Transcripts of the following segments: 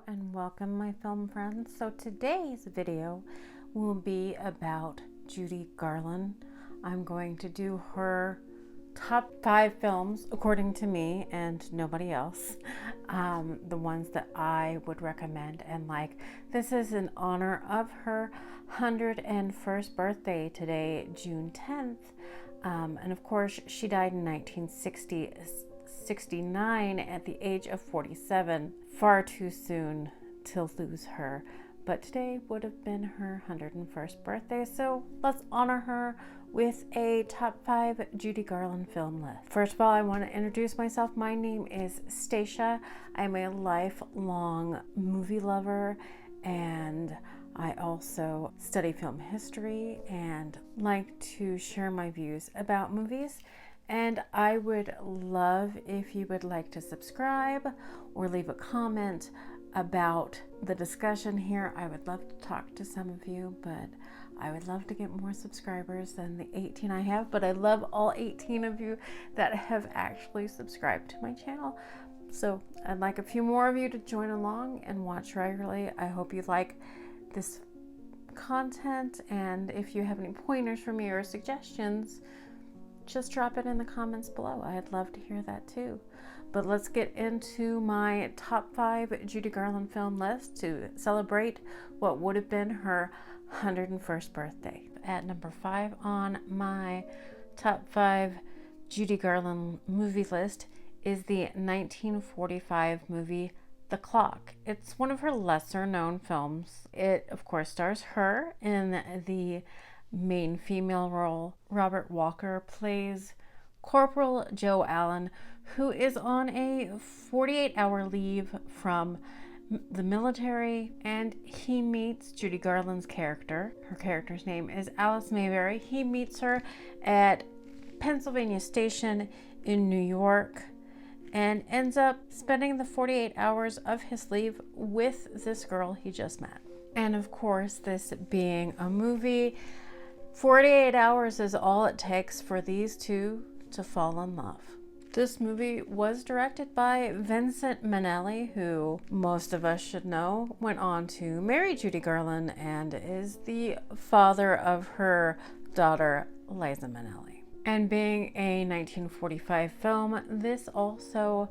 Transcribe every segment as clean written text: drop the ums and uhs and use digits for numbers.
Hello and welcome, my film friends. So today's video will be about Judy Garland. I'm going to do her top 5 films according to me and nobody else, the ones that I would recommend and like. This is in honor of her 101st birthday today, June 10th, and of course she died in 1969 at the age of 47. Far too soon to lose her, but today would have been her 101st birthday, so let's honor her with a top 5 Judy Garland film list. First of all, I want to introduce myself. My name is Stacia. I'm a lifelong movie lover, and I also study film history and like to share my views about movies. And I would love if you would like to subscribe or leave a comment about the discussion here. I would love to talk to some of you, but I would love to get more subscribers than the 18 I have. But I love all 18 of you that have actually subscribed to my channel. So I'd like a few more of you to join along and watch regularly. I hope you like this content, and if you have any pointers for me or suggestions, just drop it in the comments below. I'd love to hear that too. But let's get into my top 5 Judy Garland film list to celebrate what would have been her 101st birthday. At number 5 on my top 5 Judy Garland movie list is the 1945 movie The Clock. It's one of her lesser known films. It of course stars her in the main female role. Robert Walker plays Corporal Joe Allen, who is on a 48-hour leave from the military, and he meets Judy Garland's character. Her character's name is Alice Mayberry. He meets her at Pennsylvania Station in New York and ends up spending the 48 hours of his leave with this girl he just met. And of course, this being a movie, 48 hours is all it takes for these two to fall in love. This movie was directed by Vincent Minnelli, who most of us should know went on to marry Judy Garland and is the father of her daughter, Liza Minnelli. And being a 1945 film, this also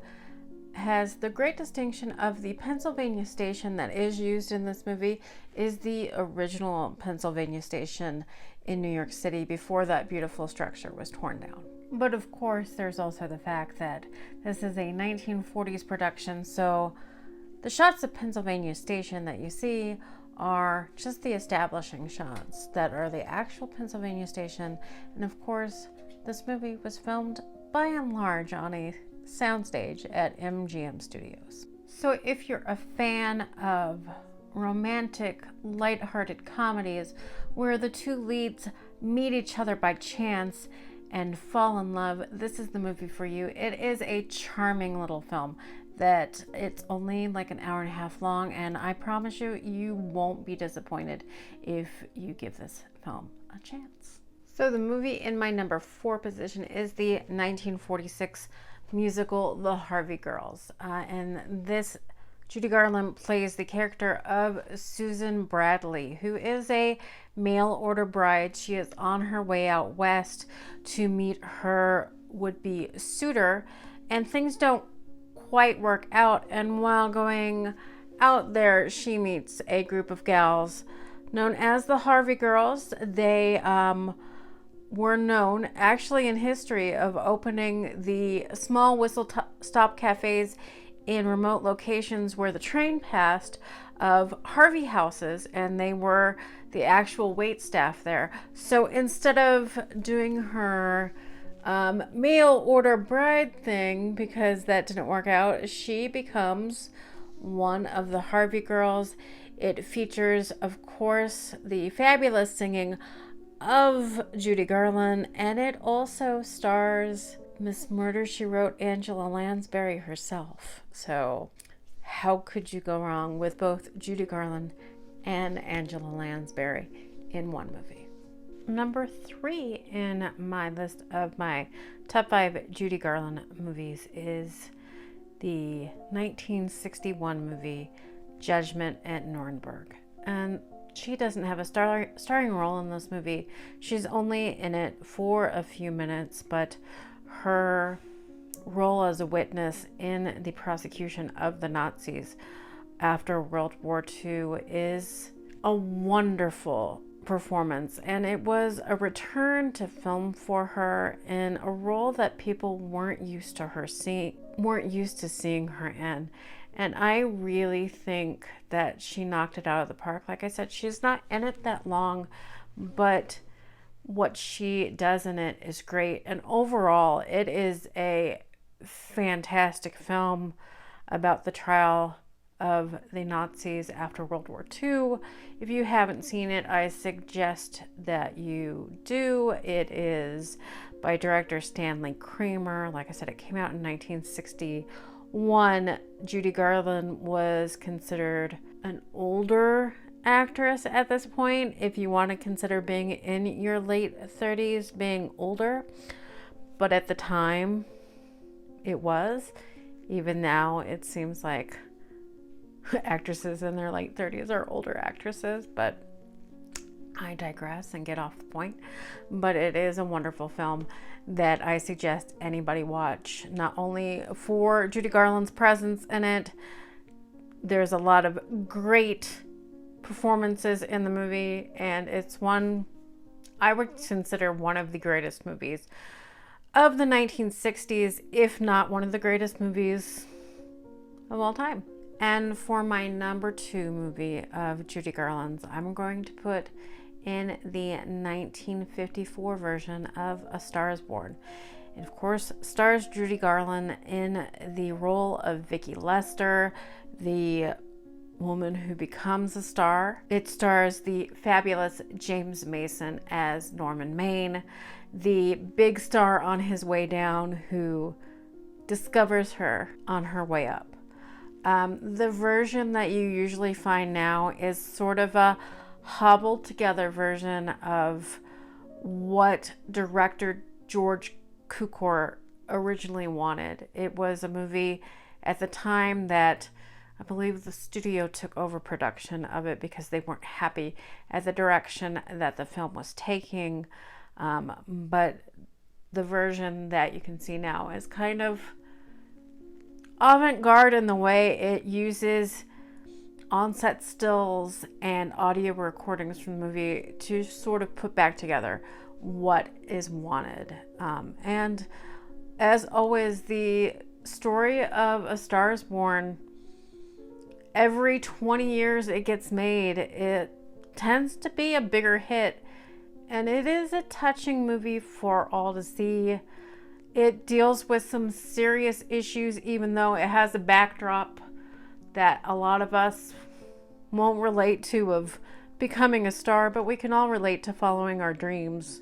has the great distinction of the Pennsylvania station that is used in this movie is the original Pennsylvania station in New York City before that beautiful structure was torn down. But of course, there's also the fact that this is a 1940s production, so the shots of Pennsylvania Station that you see are just the establishing shots that are the actual Pennsylvania Station. And of course, this movie was filmed by and large on a soundstage at MGM Studios. So if you're a fan of romantic, lighthearted comedies where the two leads meet each other by chance and fall in love, this is the movie for you. It is a charming little film that it's only like an hour and a half long, and I promise you, you won't be disappointed if you give this film a chance. So the movie in my number 4 position is the 1946 musical The Harvey Girls, and this Judy Garland plays the character of Susan Bradley, who is a mail order bride. She is on her way out west to meet her would-be suitor, and things don't quite work out. And while going out there, she meets a group of gals known as the Harvey Girls. They were known actually in history of opening the small whistle-stop cafes in remote locations where the train passed of Harvey houses, and they were the actual wait staff there. So instead of doing her mail order bride thing, because that didn't work out, she becomes one of the Harvey Girls. It features, of course, the fabulous singing of Judy Garland, and it also stars Miss Murder, She Wrote Angela Lansbury herself. So how could you go wrong with both Judy Garland and Angela Lansbury in one movie? Number 3 in my list of my top 5 Judy Garland movies is the 1961 movie Judgement at Nuremberg. And she doesn't have a starring role in this movie. She's only in it for a few minutes, but her role as a witness in the prosecution of the Nazis after World War II is a wonderful performance, and it was a return to film for her in a role that people weren't used to seeing her in. And I really think that she knocked it out of the park. Like I said, she's not in it that long, but what she does in it is great. And overall, it is a fantastic film about the trial of the Nazis after World War II. If you haven't seen it, I suggest that you do. It is by director Stanley Kramer. Like I said, it came out in 1961. Judy Garland was considered an older actress at this point, if you want to consider being in your late 30s being older. But at the time, it was. Even now, it seems like actresses in their late 30s are older actresses, but I digress and get off the point. But it is a wonderful film that I suggest anybody watch, not only for Judy Garland's presence in it. There's a lot of great performances in the movie, and it's one I would consider one of the greatest movies of the 1960s, if not one of the greatest movies of all time. And for my number 2 movie of Judy Garland's, I'm going to put in the 1954 version of A Star is Born. It, of course, stars Judy Garland in the role of Vicky Lester, the woman who becomes a star. It stars the fabulous James Mason as Norman Maine, the big star on his way down who discovers her on her way up. The version that you usually find now is sort of a hobbled together version of what director George Cukor originally wanted. It was a movie at the time that I believe the studio took over production of it because they weren't happy at the direction that the film was taking. But the version that you can see now is kind of avant-garde in the way it uses on-set stills and audio recordings from the movie to sort of put back together what is wanted. And as always, the story of A Star is Born, every 20 years it gets made, it tends to be a bigger hit. And it is a touching movie for all to see. It deals with some serious issues, even though it has a backdrop that a lot of us won't relate to of becoming a star, but we can all relate to following our dreams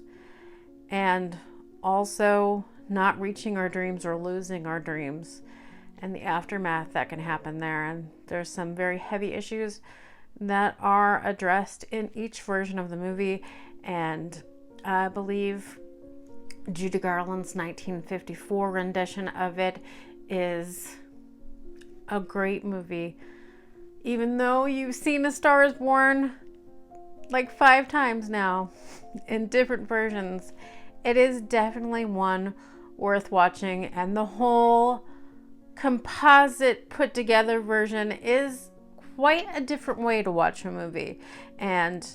and also not reaching our dreams or losing our dreams and the aftermath that can happen there. And there's some very heavy issues that are addressed in each version of the movie, and I believe Judy Garland's 1954 rendition of it is a great movie. Even though you've seen A Star is Born like 5 times now in different versions, it is definitely one worth watching, and the whole composite put together version is quite a different way to watch a movie, and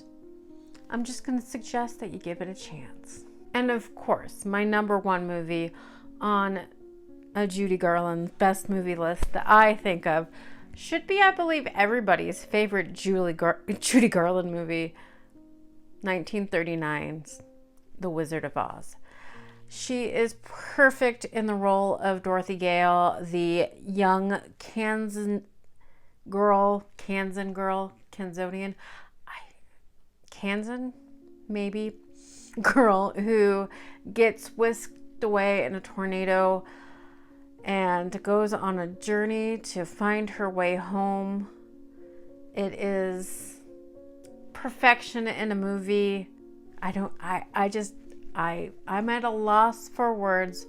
I'm just going to suggest that you give it a chance. And of course, my number 1 movie on a Judy Garland best movie list that I think of should be, I believe, everybody's favorite Judy Garland movie, 1939's The Wizard of Oz. She is perfect in the role of Dorothy Gale, the young Kansan girl who gets whisked away in a tornado and goes on a journey to find her way home. It is perfection in a movie. I'm at a loss for words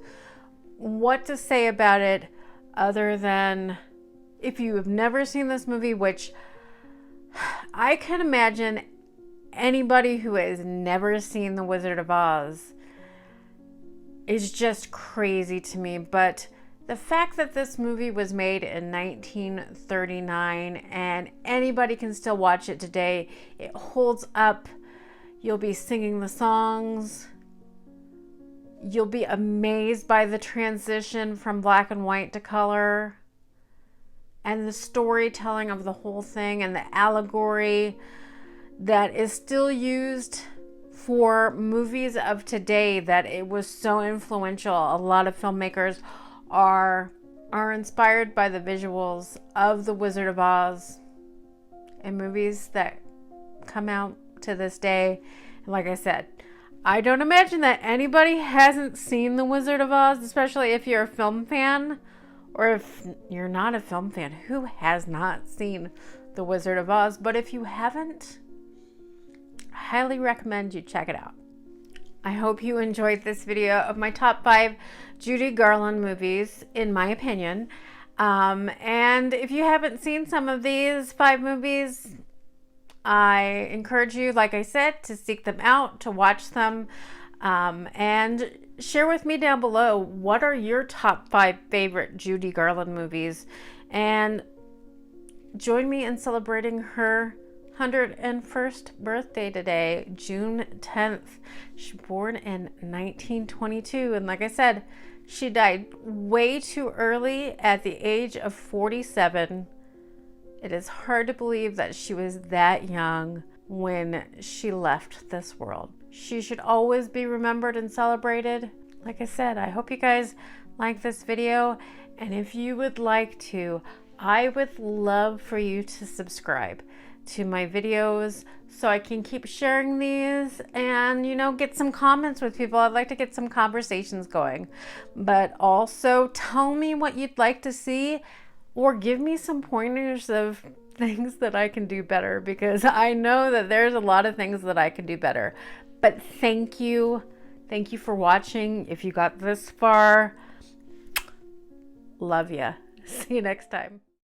what to say about it other than if you have never seen this movie, which I can imagine anybody who has never seen The Wizard of Oz is just crazy to me. But the fact that this movie was made in 1939 and anybody can still watch it today, it holds up. You'll be singing the songs. You'll be amazed by the transition from black and white to color and the storytelling of the whole thing and the allegory that is still used for movies of today, that it was so influential. A lot of filmmakers are inspired by the visuals of The Wizard of Oz in movies that come out to this day. And like I said, I don't imagine that anybody hasn't seen The Wizard of Oz, especially if you're a film fan, or if you're not a film fan, who has not seen The Wizard of Oz? But if you haven't, I highly recommend you check it out. I hope you enjoyed this video of my top 5 Judy Garland movies, in my opinion. And if you haven't seen some of these 5 movies, I encourage you, like I said, to seek them out, to watch them, and share with me down below, what are your top 5 favorite Judy Garland movies? And join me in celebrating her 101st birthday today, June 10th. She was born in 1922, and like I said, she died way too early at the age of 47. It is hard to believe that she was that young when she left this world. She should always be remembered and celebrated. Like I said, I hope you guys like this video, and if you would like to, I would love for you to subscribe to my videos so I can keep sharing these and, you know, get some comments with people. I'd like to get some conversations going, but also tell me what you'd like to see, or give me some pointers of things that I can do better, because I know that there's a lot of things that I can do better. But thank you for watching. If you got this far, love ya. See you next time.